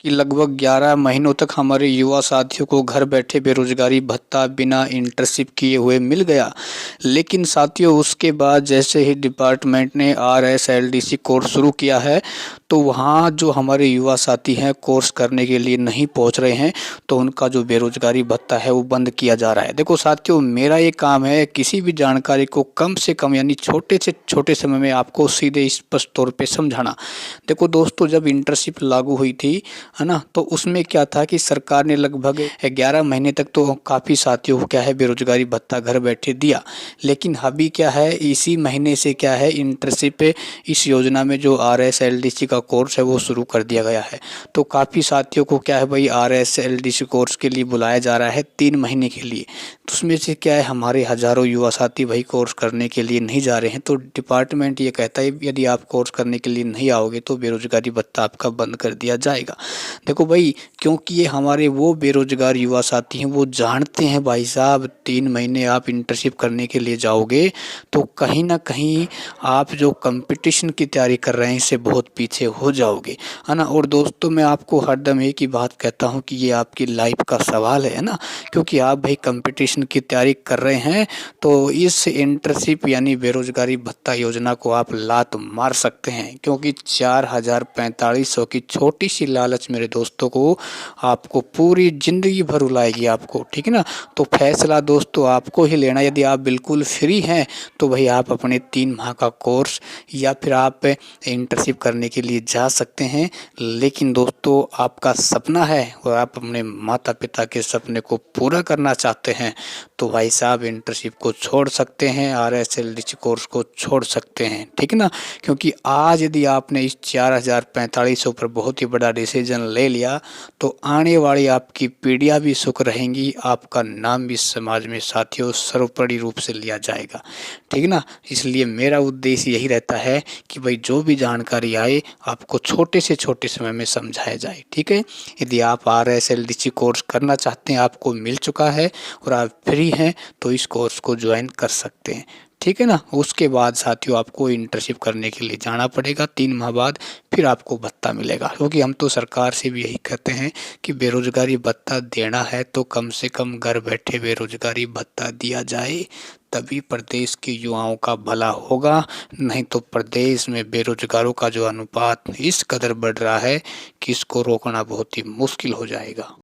कि लगभग 11 महीनों तक हमारे युवा साथियों को घर बैठे बेरोजगारी भत्ता बिना इंटर्नशिप किए हुए मिल गया। लेकिन साथियों उसके बाद जैसे ही डिपार्टमेंट ने RSLDC कोर्स शुरू किया है, तो वहाँ जो हमारे युवा साथी हैं कोर्स करने के लिए नहीं पहुँच रहे हैं, तो उनका जो बेरोजगारी भत्ता है वो बंद किया जा रहा है। देखो साथियों, मेरा ये काम है किसी भी जानकारी को कम से कम यानी छोटे से छोटे समय में आपको सीधे स्पष्ट तौर पे समझाना। देखो दोस्तों, जब इंटर्नशिप लागू हुई थी, है ना, तो उसमें क्या था कि सरकार ने लगभग 11 महीने तक तो काफ़ी साथियों को क्या है बेरोजगारी भत्ता घर बैठे दिया। लेकिन अभी क्या है, इसी महीने से क्या है इंटर्नशिप इस योजना में जो RSLDC का कोर्स है वो शुरू कर दिया गया है। तो काफ़ी साथियों को क्या है भाई RSLDC कोर्स के लिए बुलाया जा रहा है 3 महीने के लिए। तो उसमें से क्या है हमारे हज़ारों युवा साथी भाई कोर्स करने के लिए नहीं जा रहे हैं। तो डिपार्टमेंट ये कहता है यदि आप कोर्स करने के लिए नहीं आओगे तो बेरोजगारी भत्ता आपका बंद कर दिया जाएगा। देखो भाई, क्योंकि ये हमारे वो बेरोजगार युवा साथी हैं, वो जानते हैं भाई साहब 3 महीने आप इंटर्नशिप करने के लिए जाओगे तो कहीं ना कहीं आप जो कंपटीशन की तैयारी कर रहे हैं इससे बहुत पीछे हो जाओगे, है ना। और दोस्तों, मैं आपको हरदम एक ही बात कहता हूँ कि ये आपकी लाइफ का सवाल है ना, क्योंकि आप भाई कंपटीशन की तैयारी कर रहे हैं तो इस इंटर्नशिप यानी बेरोजगारी भत्ता योजना को आप लात मार सकते हैं, क्योंकि 4,045 की छोटी सी लालच मेरे दोस्तों को आपको पूरी ज़िंदगी भर रुलाएगी आपको, ठीक है ना। तो फैसला दोस्तों आपको ही लेना। यदि आप बिल्कुल फ्री हैं तो भाई आप अपने 3 माह का कोर्स या फिर आप इंटर्नशिप करने के लिए जा सकते हैं। लेकिन दोस्तों, आपका सपना है और आप अपने माता पिता के सपने को पूरा करना चाहते हैं तो भाई साहब इंटर्नशिप को छोड़ सकते हैं, RSLDC कोर्स को छोड़ सकते हैं, ठीक है ना। क्योंकि आज यदि आपने इस 4,045 पर बहुत ही बड़ा डिसीजन ले लिया तो आने वाली आपकी पीढ़ियां भी सुख रहेंगी, आपका नाम भी समाज में साथियों सर्वोपरि रूप से लिया जाएगा, ठीक है ना। इसलिए मेरा उद्देश्य यही रहता है कि भाई जो भी जानकारी आए आपको छोटे से छोटे समय में समझाया जाए, ठीक है। यदि आप RSLDC कोर्स करना चाहते हैं, आपको मिल चुका है और आप फ्री हैं तो इस कोर्स को ज्वाइन कर सकते हैं, ठीक है ना। उसके बाद साथियों आपको इंटर्नशिप करने के लिए जाना पड़ेगा 3 माह बाद, फिर आपको भत्ता मिलेगा। क्योंकि हम तो सरकार से भी यही कहते हैं कि बेरोजगारी भत्ता देना है तो कम से कम घर बैठे बेरोजगारी भत्ता दिया जाए, तभी प्रदेश के युवाओं का भला होगा। नहीं तो प्रदेश में बेरोजगारों का जो अनुपात इस कदर बढ़ रहा है कि इसको रोकना बहुत ही मुश्किल हो जाएगा।